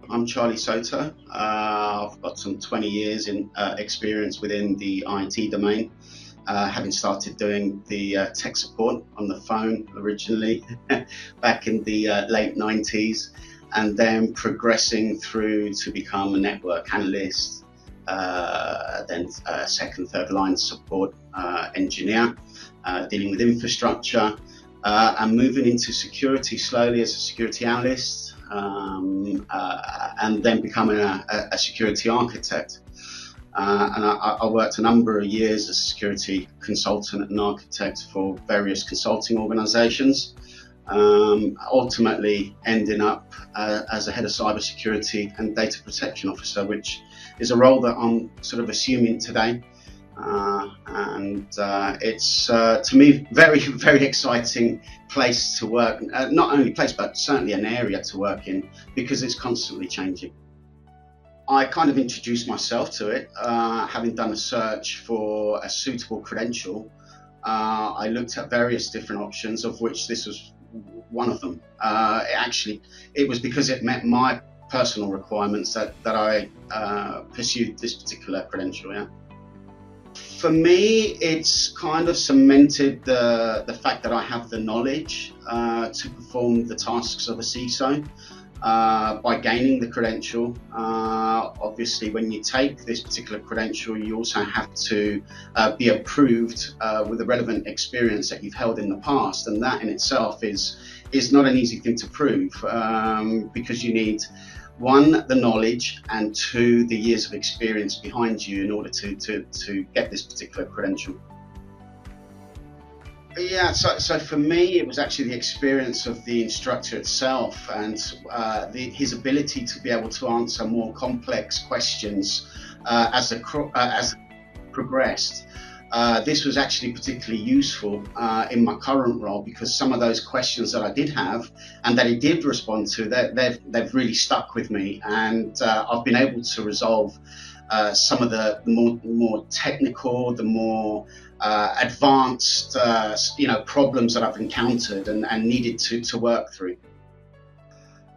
I'm Charlie Soto. I've got some 20 years in experience within the IT domain, having started doing the tech support on the phone originally back in the late 90s, and then progressing through to become a network analyst, then second, third line support engineer, dealing with infrastructure, and moving into security slowly as a security analyst, and then becoming a security architect. And I worked a number of years as a security consultant and architect for various consulting organizations, ultimately ending up as a head of cybersecurity and data protection officer, which is a role that I'm sort of assuming today. And it's to me very, very exciting place to work. Not only place, but certainly an area to work in, because it's constantly changing. I kind of introduced myself to it, having done a search for a suitable credential. I looked at various different options, of which this was one of them. It was because it met my personal requirements that I pursued this particular credential. Yeah. For me, it's kind of cemented the fact that I have the knowledge to perform the tasks of a Ciso. By gaining the credential. Obviously, when you take this particular credential, you also have to be approved with the relevant experience that you've held in the past, and that in itself is not an easy thing to prove, because you need, one, the knowledge, and two, the years of experience behind you in order to get this particular credential. Yeah, so for me, it was actually the experience of the instructor itself, and his ability to be able to answer more complex questions as it progressed. This was actually particularly useful in my current role, because some of those questions that I did have and that he did respond to, they've really stuck with me, and I've been able to resolve some of the more technical, the more advanced, problems that I've encountered and needed to work through.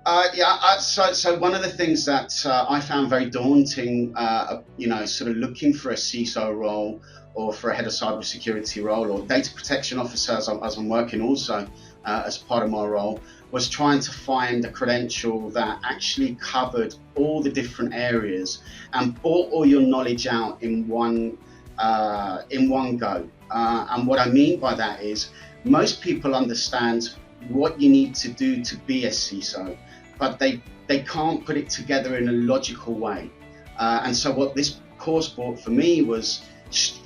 So one of the things that I found very daunting, sort of looking for a CISO role or for a head of cybersecurity role or data protection officer, as I'm working also as part of my role, was trying to find a credential that actually covered all the different areas and brought all your knowledge out in one go. And what I mean by that is, most people understand what you need to do to be a CISO, but they can't put it together in a logical way. And so what this course brought for me was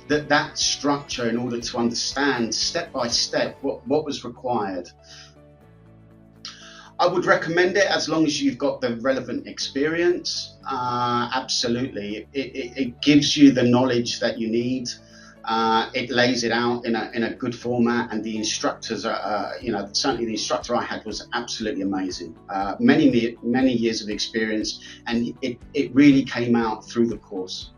that structure, in order to understand step by step what was required. I would recommend it as long as you've got the relevant experience. Absolutely, it gives you the knowledge that you need. It lays it out in a good format, and the instructors are, certainly the instructor I had was absolutely amazing. Many years of experience, and it really came out through the course.